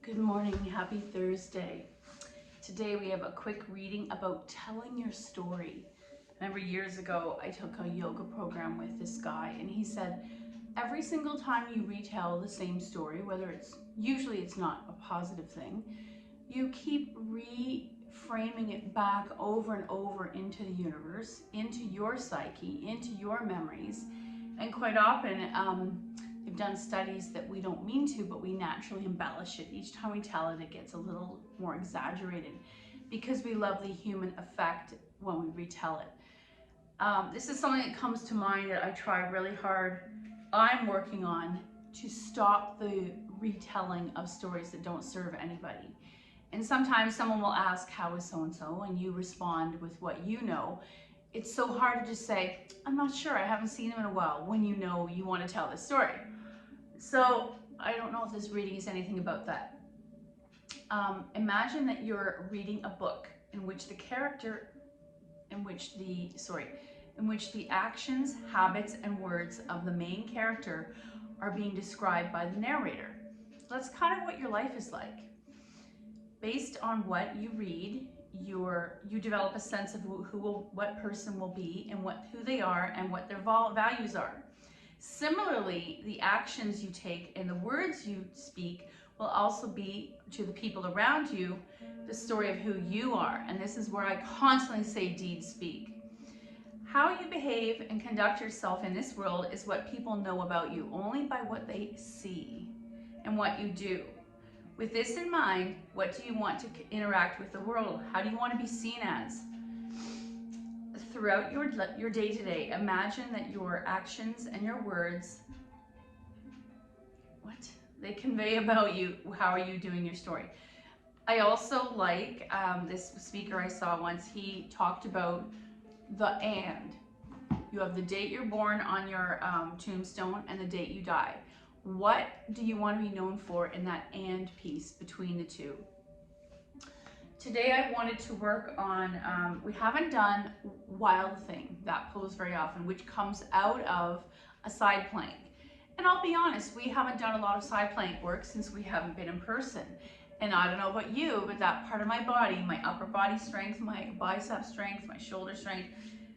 Good morning, happy Thursday. Today we have a quick reading about telling your story. Remember years ago I took a yoga program with this guy and he said every single time you retell the same story, whether usually it's not a positive thing, you keep reframing it back over and over into the universe, into your psyche, into your memories, and quite often they've done studies that we don't mean to, but we naturally embellish it. Each time we tell it, it gets a little more exaggerated because we love the human effect when we retell it. This is something that comes to mind that I try really hard. I'm working on to stop the retelling of stories that don't serve anybody. And sometimes someone will ask, how is so-and-so? And you respond with what you know. It's so hard to just say, I'm not sure, I haven't seen him in a while, when you know you want to tell this story. So I don't know if this reading is anything about that. Imagine that you're reading a book in which the actions, habits, and words of the main character are being described by the narrator. That's kind of what your life is like. Based on what you read, you develop a sense of what person will be and who they are and what their values are. Similarly, the actions you take and the words you speak will also be, to the people around you, the story of who you are. And this is where I constantly say deeds speak. How you behave and conduct yourself in this world is what people know about you, only by what they see and what you do. With this in mind, what do you want to interact with the world? How do you want to be seen as? Throughout your day-to-day, imagine that your actions and your words, they convey about you. How are you doing your story? I also like this speaker I saw once. He talked about the and. You have the date you're born on your tombstone and the date you die. What do you want to be known for in that and piece between the two? Today I wanted to work on, we haven't done Wild Thing, that pose very often, which comes out of a side plank. And I'll be honest, we haven't done a lot of side plank work since we haven't been in person. And I don't know about you, but that part of my body, my upper body strength, my bicep strength, my shoulder strength,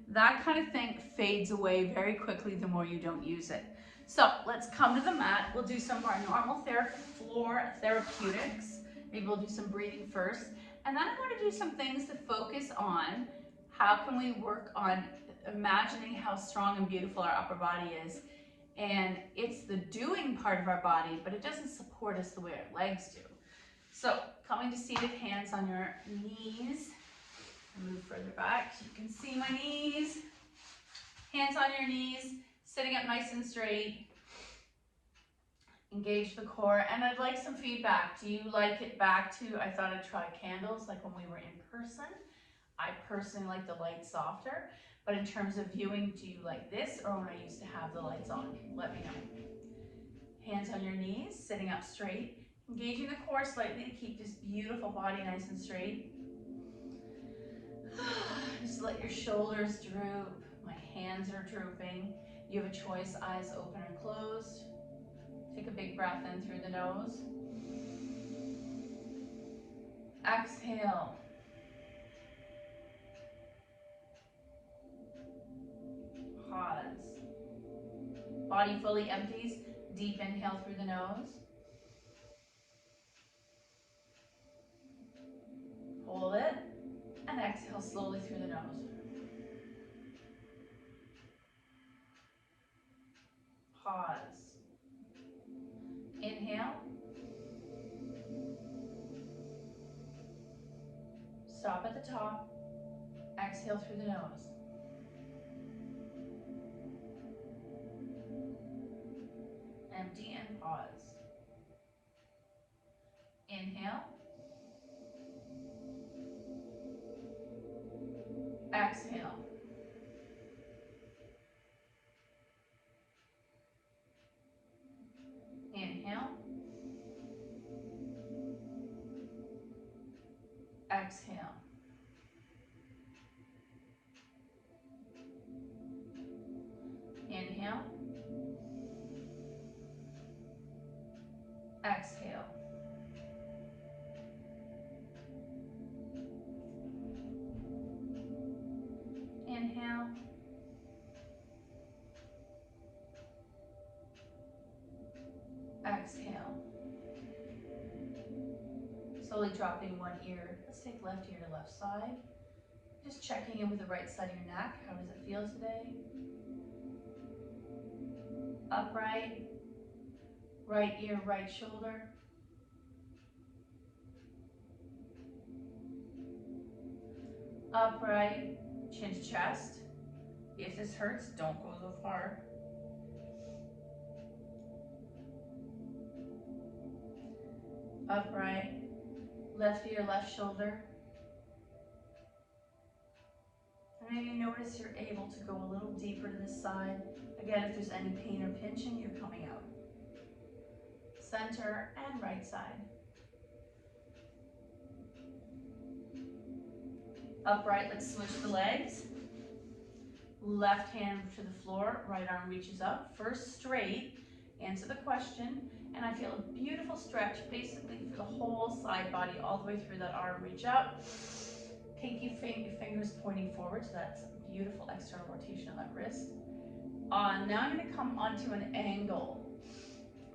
that kind of thing fades away very quickly the more you don't use it. So let's come to the mat. We'll do some of our normal floor therapeutics. Maybe we'll do some breathing first. And then I want to do some things to focus on how can we work on imagining how strong and beautiful our upper body is. And it's the doing part of our body, but it doesn't support us the way our legs do. So coming to seated, hands on your knees. Move further back so you can see my knees. Hands on your knees, sitting up nice and straight. Engage the core, and I'd like some feedback. Do you like it back to, I thought I'd try candles like when we were in person. I personally like the light softer, but in terms of viewing, do you like this or when I used to have the lights on? Let me know. Hands on your knees, sitting up straight. Engaging the core slightly to keep this beautiful body nice and straight. Just let your shoulders droop. My hands are drooping. You have a choice, eyes open or closed. Take a big breath in through the nose. Exhale. Pause. Body fully empties. Deep inhale through the nose. Hold it. And exhale slowly through the nose. Pause. Inhale. Stop at the top. Exhale through the nose. Empty and pause. Inhale. Exhale. Inhale. Exhale. Inhale. Exhale. Slowly dropping one ear. Let's take left ear to left side. Just checking in with the right side of your neck. How does it feel today? Upright. Right ear, right shoulder. Upright. Chin to chest. If this hurts, don't go so far. Upright. Left ear, left shoulder. And maybe notice you're able to go a little deeper to this side. Again, if there's any pain or pinching, you're coming out. Center and right side. Upright, let's switch the legs. Left hand to the floor, right arm reaches up. First straight, answer the question, and I feel a beautiful stretch basically for the whole side body, all the way through that arm, reach up. Pinky fingers pointing forward, so that's beautiful external rotation of that wrist. Now I'm gonna come onto an angle.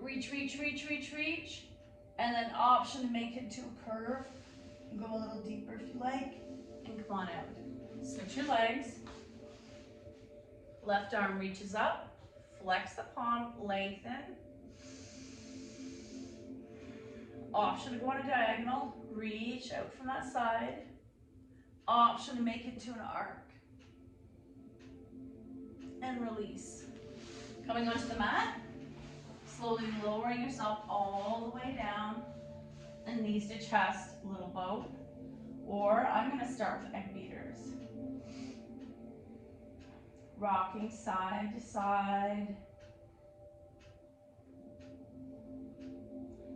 Reach, reach, reach, reach, reach, and then option to make it to a curve. Go a little deeper if you like, and come on out. Switch your legs. Left arm reaches up, flex the palm, lengthen. Option to go on a diagonal, reach out from that side. Option to make it to an arc. And release. Coming onto the mat, slowly lowering yourself all the way down, and knees to chest, little boat. Or I'm gonna start with egg beaters. Rocking side to side.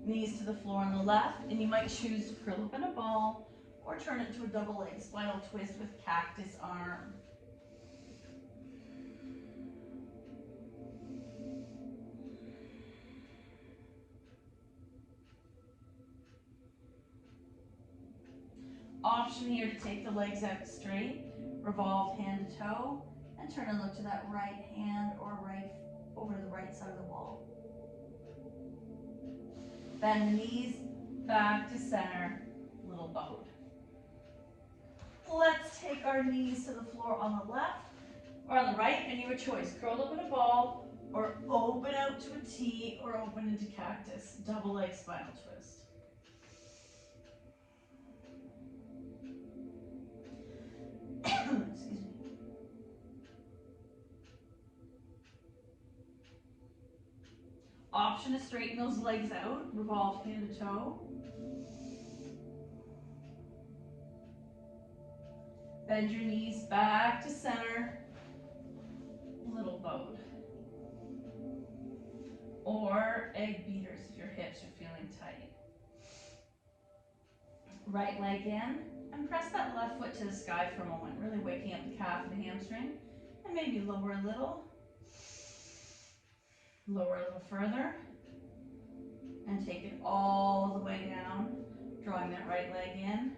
Knees to the floor on the left, and you might choose to curl up in a ball or turn it to a double leg spinal twist with cactus arm. Option here to take the legs out straight, revolve hand to toe, and turn and look to that right hand or right over to the right side of the wall. Bend the knees back to center, little boat. Let's take our knees to the floor on the left or on the right, and your choice. Curl up in a ball or open out to a T or open into cactus, double leg spinal twist. Excuse me. Option to straighten those legs out, revolve hand to toe. Bend your knees back to center, little boat. Or egg beaters if your hips are feeling tight. Right leg in, and press that left foot to the sky for a moment, really waking up the calf and the hamstring. And maybe lower a little. Lower a little further. And take it all the way down, drawing that right leg in.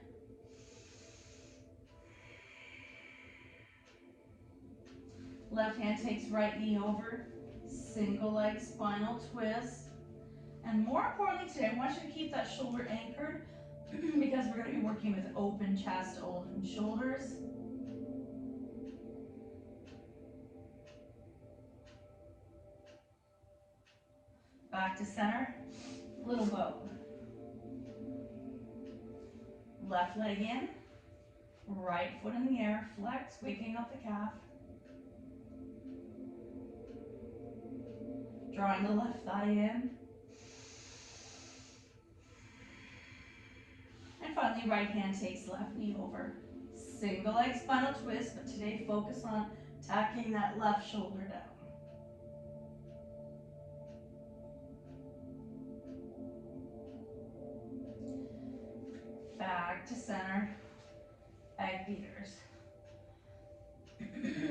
Left hand takes right knee over, single leg spinal twist. And more importantly today, I want you to keep that shoulder anchored because we're going to be working with open chest, open shoulders. Back to center, little boat. Left leg in, right foot in the air, flex, waking up the calf. Drawing the left thigh in. And finally, right hand takes left knee over. Single leg spinal twist, but today focus on tacking that left shoulder down. Back to center, egg beaters.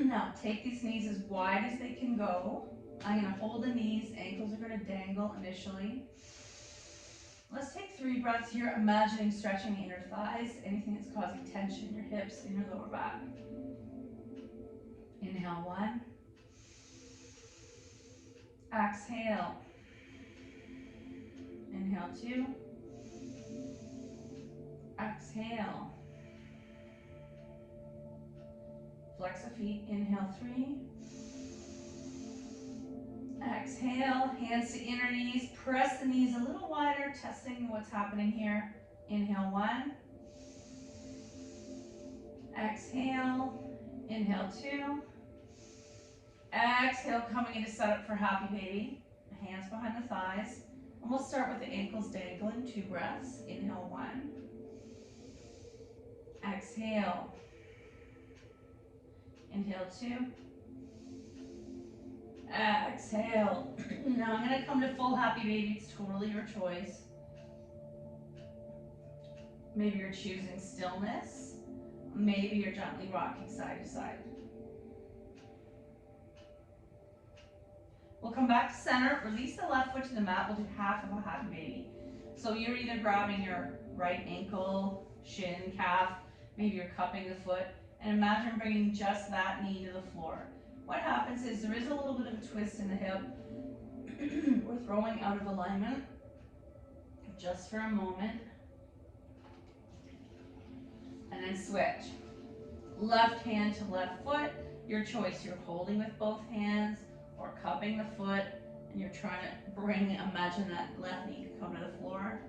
Now take these knees as wide as they can go. I'm going to hold the knees, ankles are going to dangle initially. Let's take 3 breaths here, imagining stretching the inner thighs, anything that's causing tension in your hips, in your lower back. Inhale 1. Exhale. Inhale 2. Exhale. Flex the feet. Inhale, 3. Exhale, hands to inner knees. Press the knees a little wider, testing what's happening here. Inhale, 1. Exhale. Inhale, 2. Exhale, coming into setup for happy baby. Hands behind the thighs. And we'll start with the ankles dangling, 2 breaths. Inhale, 1. Exhale. Inhale, 2. Exhale. Now I'm going to come to full happy baby. It's totally your choice. Maybe you're choosing stillness. Maybe you're gently rocking side to side. We'll come back to center. Release the left foot to the mat. We'll do half of a happy baby. So you're either grabbing your right ankle, shin, calf. Maybe you're cupping the foot. And imagine bringing just that knee to the floor. What happens is there is a little bit of a twist in the hip. We're throwing out of alignment just for a moment. And then switch. Left hand to left foot. Your choice. You're holding with both hands or cupping the foot. And you're trying to imagine that left knee could come to the floor.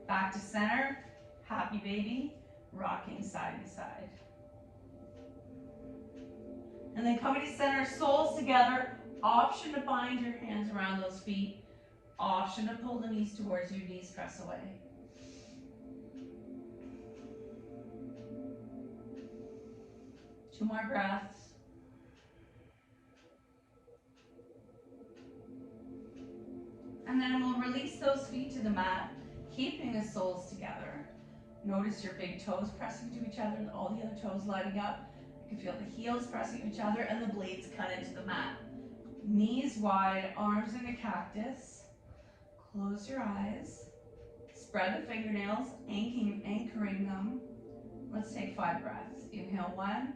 Back to center. Happy baby. Rocking side to side. And then coming to center, soles together. Option to bind your hands around those feet. Option to pull the knees towards you, knees press away. Two more breaths. And then we'll release those feet to the mat, keeping the soles together. Notice your big toes pressing to each other and all the other toes lining up. You can feel the heels pressing to each other and the blades cut into the mat. Knees wide, arms in a cactus. Close your eyes. Spread the fingernails, anchoring them. Let's take 5 breaths. Inhale, 1.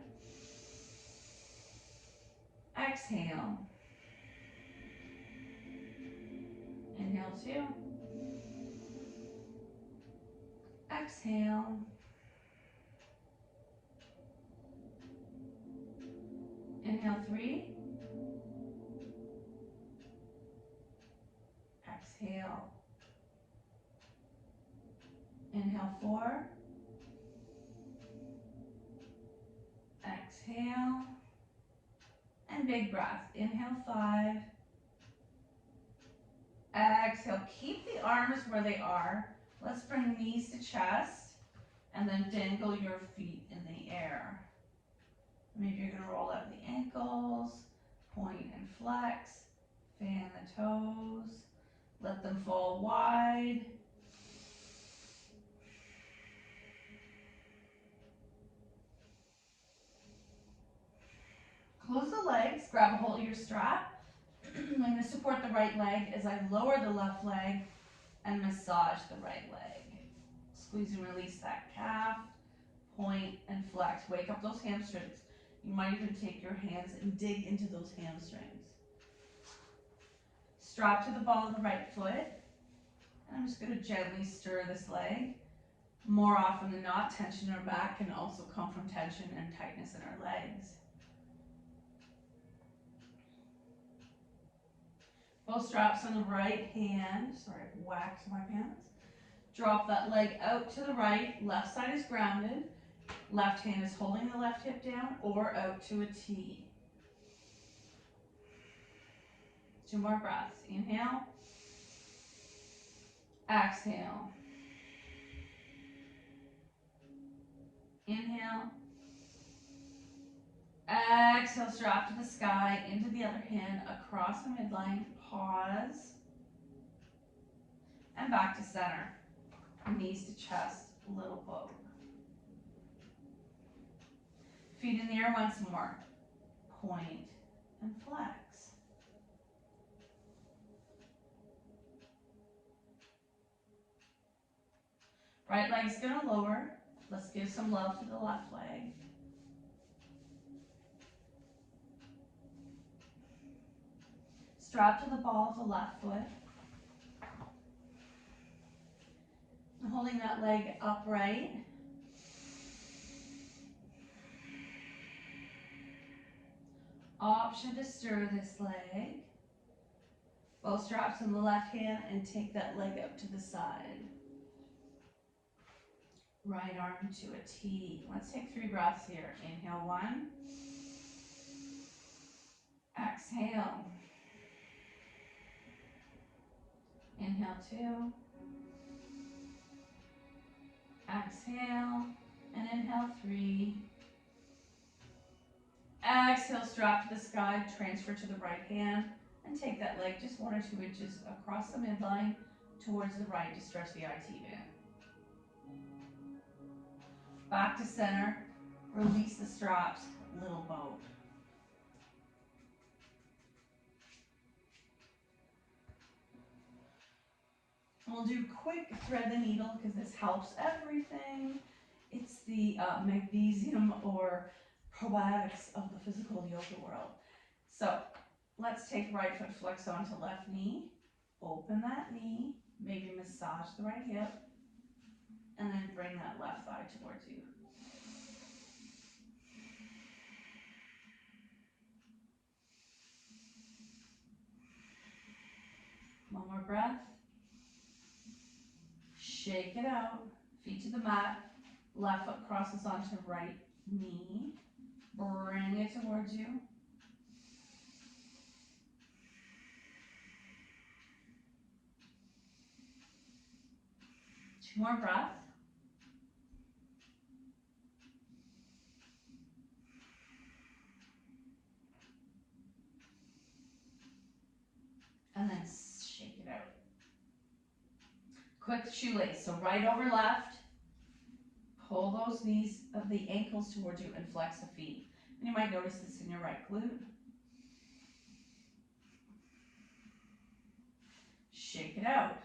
Exhale. Inhale, 2. Exhale. Inhale, 3. Exhale. Inhale, 4. Exhale. And big breath. Inhale, 5. Exhale. Keep the arms where they are. Let's bring knees to chest and then dangle your feet in the air. Maybe you're going to roll out the ankles, point and flex, fan the toes, let them fall wide. Close the legs, grab a hold of your strap. I'm going to support the right leg as I lower the left leg and massage the right leg. Squeeze and release that calf, point and flex. Wake up those hamstrings. You might even take your hands and dig into those hamstrings. Strap to the ball of the right foot. And I'm just going to gently stir this leg. More often than not, tension in our back can also come from tension and tightness in our legs. Both straps on the right hand. Sorry, I whacked my pants. Drop that leg out to the right. Left side is grounded. Left hand is holding the left hip down or out to a T. 2 more breaths. Inhale. Exhale. Inhale. Exhale, strap to the sky, into the other hand, across the midline, pause, and back to center. Knees to chest, little boat. Feet in the air once more. Point and flex. Right leg's gonna lower. Let's give some love to the left leg. Strap to the ball of the left foot. holding that leg upright. Option to stir this leg. Both straps in the left hand and take that leg up to the side. Right arm to a T. Let's take 3 breaths here. Inhale 1. Exhale. Inhale 2. Exhale. And inhale 3. Exhale, strap to the sky, transfer to the right hand, and take that leg just 1 or 2 inches across the midline towards the right to stretch the IT band. Back to center, release the straps, little boat. We'll do quick thread the needle because this helps everything. It's the magnesium or probiotics of the physical yoga world. So let's take right foot flex onto left knee, open that knee, maybe massage the right hip, and then bring that left thigh towards you. One more breath. Shake it out, feet to the mat, left foot crosses onto right knee, bring it towards you. Two more breaths. And then shake it out. Quick shoelace, so right over left. Pull those knees of the ankles towards you and flex the feet. And you might notice this in your right glute. Shake it out.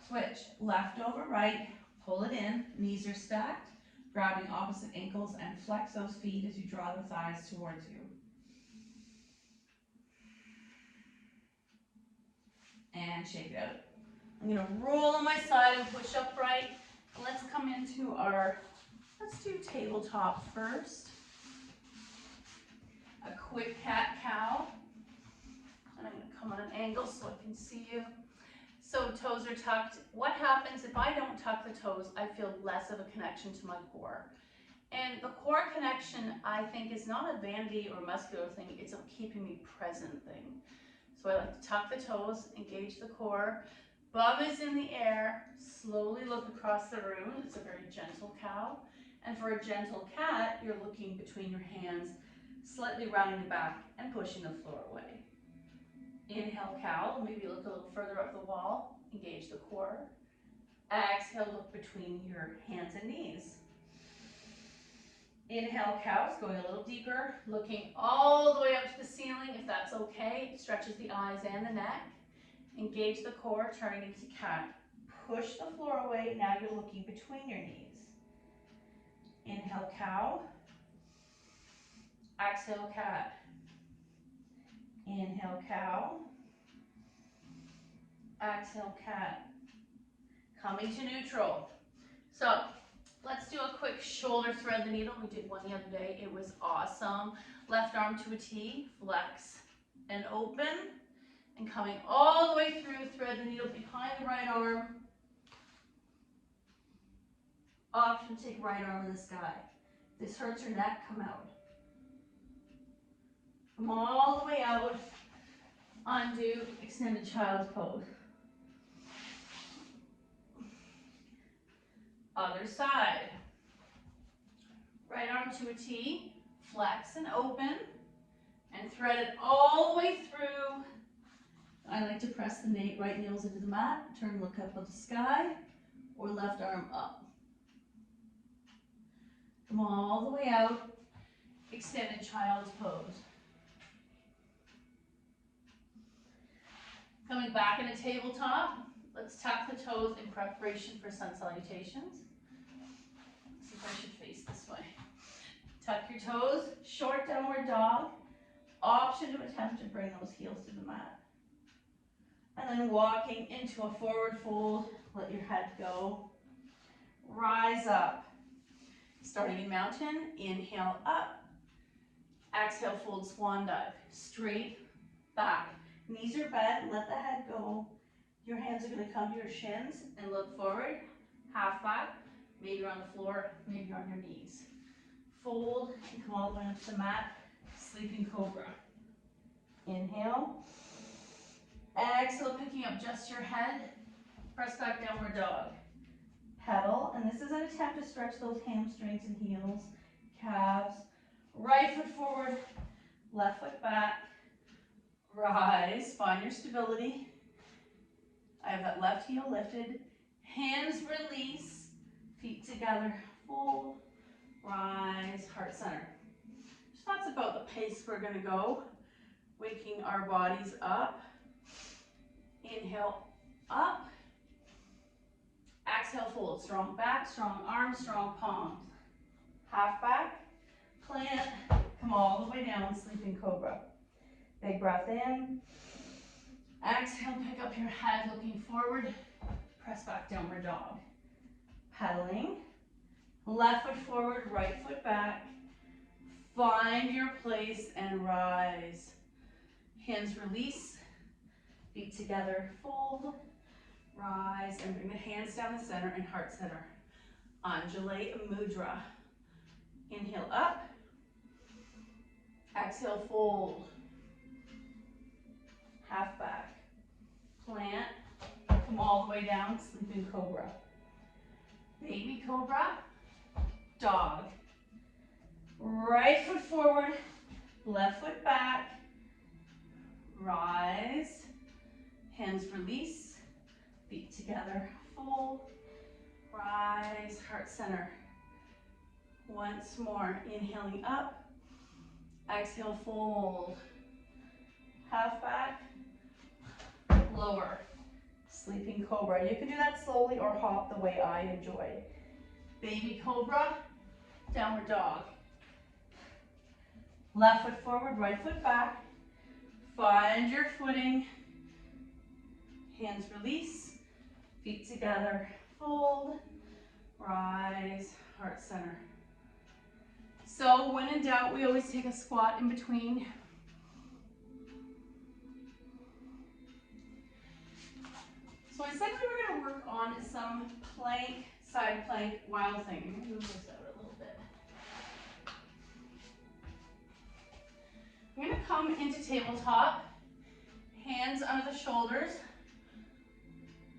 Switch, left over right, pull it in, knees are stacked, grabbing opposite ankles and flex those feet as you draw the thighs towards you. And shake it out. I'm gonna roll on my side and push upright. Let's come into let's do tabletop first. A quick cat-cow. And I'm gonna come on an angle so I can see you. So toes are tucked. What happens if I don't tuck the toes? I feel less of a connection to my core. And the core connection, I think, is not a vanity or muscular thing. It's a keeping me present thing. So I like to tuck the toes, engage the core. Bum is in the air. Slowly look across the room. It's a very gentle cow. And for a gentle cat, you're looking between your hands, slightly rounding the back and pushing the floor away. Inhale, cow. Maybe look a little further up the wall. Engage the core. Exhale, look between your hands and knees. Inhale, cows, going a little deeper, looking all the way up to the ceiling, if that's okay. It stretches the eyes and the neck. Engage the core, turning into cat. Push the floor away. Now you're looking between your knees. Inhale, cow. Exhale, cat. Inhale, cow. Exhale, cat. Coming to neutral. So let's do a quick shoulder thread the needle. We did one the other day. It was awesome. Left arm to a T, flex and open. And coming all the way through, thread the needle behind the right arm. Option to take right arm in the sky. If this hurts your neck, come out. Come all the way out. Undo, extended child's pose. Other side. Right arm to a T, flex and open, and thread it all the way through. I like to press the right nails into the mat, turn, look up at the sky, or left arm up. Come all the way out, extended child's pose. Coming back in a tabletop, let's tuck the toes in preparation for sun salutations. Let's see if I should face this way. Tuck your toes, short downward dog. Option to attempt to bring those heels to the mat. And then walking into a forward fold, let your head go. rise up. Starting in mountain, inhale up. Exhale, fold swan dive. Straight back. Knees are bent, let the head go. Your hands are going to come to your shins and look forward. Half back, maybe you're on the floor, maybe you're on your knees. Fold and come all the way up to the mat. Sleeping cobra. Inhale. Exhale, picking up just your head. Press back, downward dog. Pedal, and this is an attempt to stretch those hamstrings and heels, calves. Right foot forward, left foot back. Rise, find your stability. I have that left heel lifted. Hands release, feet together, fold, rise, heart center. So that's about the pace we're gonna go. Waking our bodies up. Inhale, up. Exhale, fold, strong back, strong arms, strong palms. Half back, plant, come all the way down, sleeping cobra. Big breath in. Exhale, pick up your head, looking forward. Press back, downward dog. Pedaling. Left foot forward, right foot back. Find your place and rise. Hands release. Feet together, fold. Rise and bring the hands down the center and heart center. Anjali Mudra. Inhale up. Exhale, fold. Half back. Plant. Come all the way down, sleeping cobra. Baby cobra. Dog. Right foot forward, left foot back. Rise. Hands release. Feet together, fold. Rise, heart center. Once more, inhaling up. Exhale, fold. Half back. Lower. Sleeping cobra. You can do that slowly or hop the way I enjoy. Baby cobra. Downward dog. Left foot forward, right foot back. Find your footing. Hands release. Feet together. Fold. Rise. Heart center. So when in doubt, we always take a squat in between. So I said we were going to work on some plank, side plank, wild thing. I'm going to move this out a little bit. I'm going to come into tabletop, hands under the shoulders.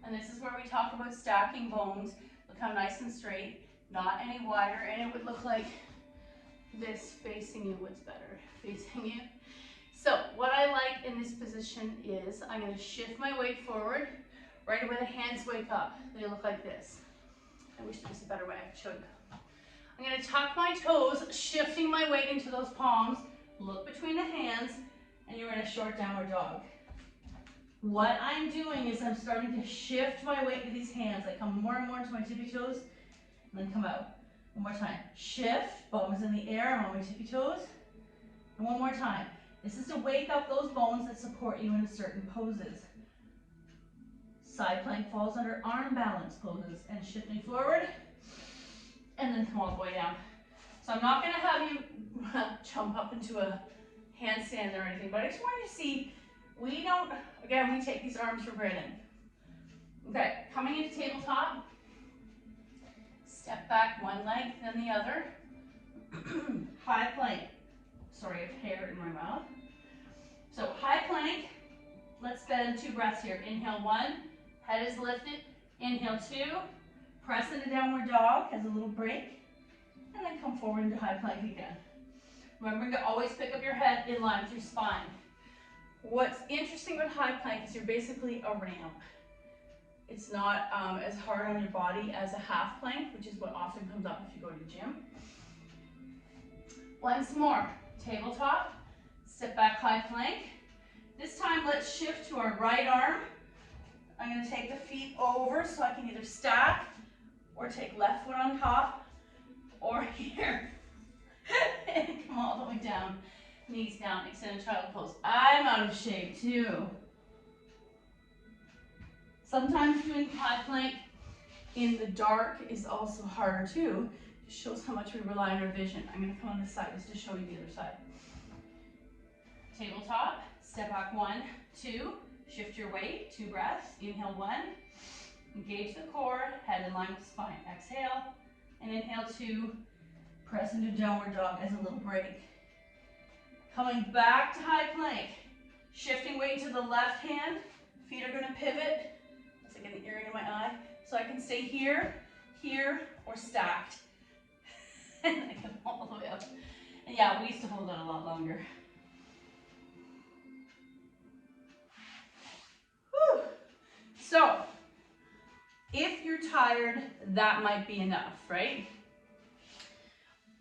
And this is where we talk about stacking bones. Look how nice and straight, not any wider, and it would look like this facing you. What's better, facing you? So what I like in this position is I'm going to shift my weight forward. Right away the hands wake up. They look like this. I wish there was a better way I could show you. I'm going to tuck my toes, shifting my weight into those palms. Look between the hands, and you're in a short downward dog. What I'm doing is I'm starting to shift my weight to these hands. I come more and more into my tippy toes, and then come out. One more time. Shift, bum is in the air, I'm on my tippy toes. And one more time. This is to wake up those bones that support you in certain poses. Side plank falls under arm balance poses, and shifting forward, and then come all the way down. So I'm not going to have you jump up into a handstand or anything, but I just want you to see, we take these arms for granted. Okay, coming into tabletop, step back one leg, then the other. High plank. Sorry, I have hair in my mouth. So high plank, let's spend 2 breaths here. Inhale 1, head is lifted. Inhale 2, press into downward dog as a little break. And then come forward into high plank again. Remember to always pick up your head in line with your spine. What's interesting about high plank is you're basically a ramp. It's not as hard on your body as a half plank, which is what often comes up if you go to the gym. Once more, tabletop, step back high plank. This time let's shift to our right arm. I'm going to take the feet over so I can either stack or take left foot on top, or here. And come all the way down, knees down, extended child pose. I'm out of shape too. Sometimes doing high plank in the dark is also harder too. It shows how much we rely on our vision. I'm gonna come on this side just to show you the other side. Tabletop, step back 1, 2, shift your weight, 2 breaths. Inhale 1, engage the core, head in line with spine. Exhale, and inhale 2, press into downward dog as a little break. Coming back to high plank, shifting weight to the left hand, feet are gonna pivot. It's like an earring in my eye. So I can stay here, here, or stacked. And I come all the way up. And yeah, we used to hold that a lot longer. Whew. So, if you're tired, that might be enough, right?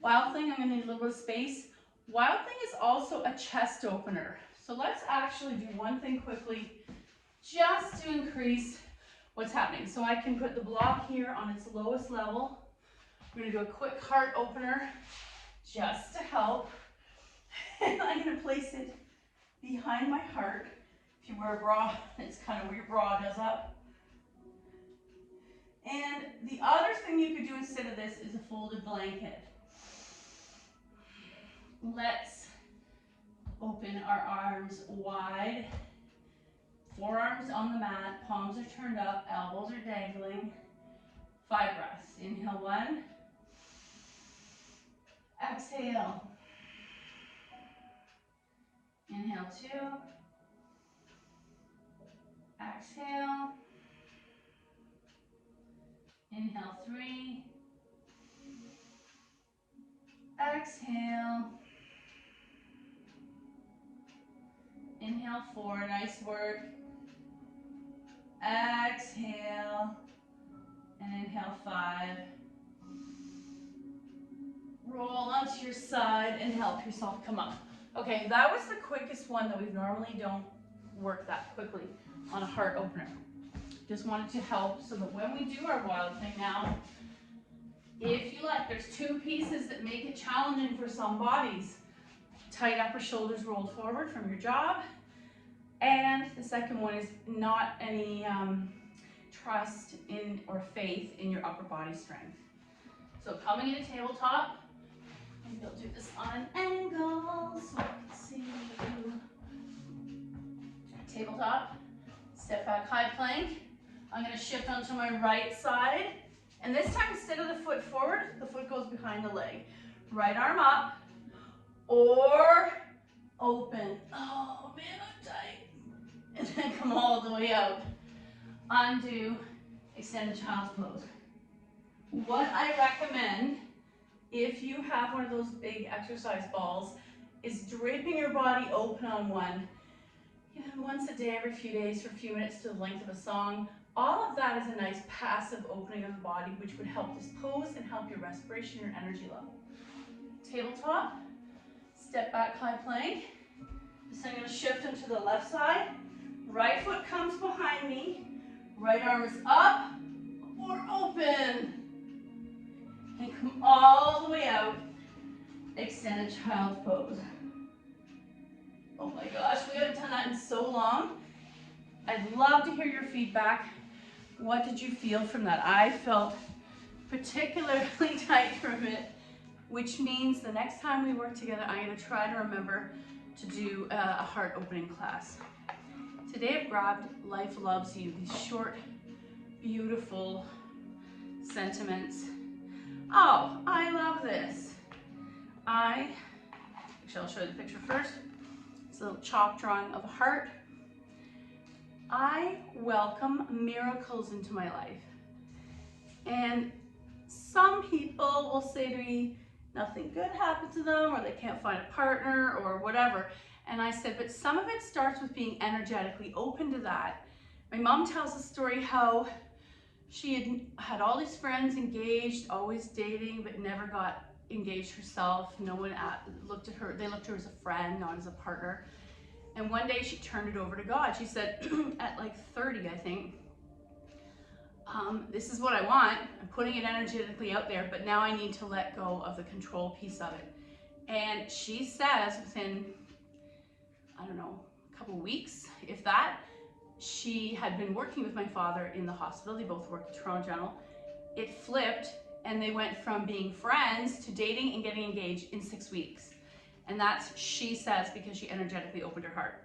Wild Thing, I'm gonna need a little bit of space. Wild Thing is also a chest opener. So let's actually do one thing quickly, just to increase what's happening. So I can put the block here on its lowest level. We're gonna do a quick heart opener, just to help. And I'm gonna place it behind my heart. If you wear a bra, it's kind of where your bra does up. And the other thing you could do instead of this is a folded blanket. Let's open our arms wide. Forearms on the mat, palms are turned up, elbows are dangling. 5 breaths. Inhale 1. Exhale. Inhale 2. Exhale. Inhale 3. Exhale. Inhale 4. Nice work. Exhale. And inhale 5. Roll onto your side and help yourself come up. Okay, that was the quickest one that we normally don't work that quickly on a heart opener. Just wanted to help so that when we do our Wild Thing now, if you like, there's 2 pieces that make it challenging for some bodies. Tight upper shoulders rolled forward from your job. And the second one is not any trust in or faith in your upper body strength. So coming into tabletop, maybe I'll do this on an angle so I can see you. Tabletop, step back high plank. I'm gonna shift onto my right side. And this time, instead of the foot forward, the foot goes behind the leg. Right arm up, or open. Oh man, I'm tight. And then come all the way out. Undo, extended child's pose. What I recommend, if you have one of those big exercise balls, is draping your body open on one. You know, once a day, every few days, for a few minutes to the length of a song. All of that is a nice passive opening of the body, which would help this pose and help your respiration, your energy level. Tabletop, step back high plank. So I'm going to shift into the left side. Right foot comes behind me. Right arm is up or open. And come all the way out. Extended child's pose. Oh my gosh, we haven't done that in so long. I'd love to hear your feedback. What did you feel from that? I felt particularly tight from it, which means the next time we work together, I'm going to try to remember to do a heart opening class. Today I've grabbed Life Loves You, these short, beautiful sentiments. Oh, I love this. Actually, I'll show you the picture first. It's a little chalk drawing of a heart. I welcome miracles into my life. And some people will say to me, nothing good happened to them, or they can't find a partner, or whatever. And I said, but some of it starts with being energetically open to that. My mom tells the story how she had all these friends engaged, always dating, but never got engaged herself. No one looked at her, they looked at her as a friend, not as a partner. And one day she turned it over to God. She said, at like 30, I think, this is what I want. I'm putting it energetically out there, but now I need to let go of the control piece of it. And she says within, I don't know, a couple weeks, if that, she had been working with my father in the hospital. They both worked at Toronto General. it flipped and they went from being friends to dating and getting engaged in 6 weeks. And that's, she says, because she energetically opened her heart.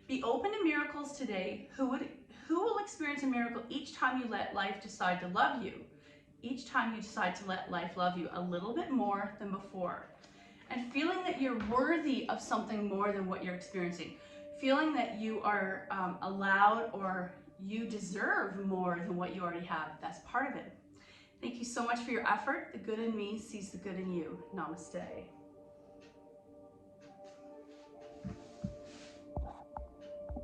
Be open to miracles today. Who will experience a miracle each time you let life decide to love you? Each time you decide to let life love you a little bit more than before. And feeling that you're worthy of something more than what you're experiencing. Feeling that you are allowed, or you deserve more than what you already have. That's part of it. Thank you so much for your effort. The good in me sees the good in you. Namaste.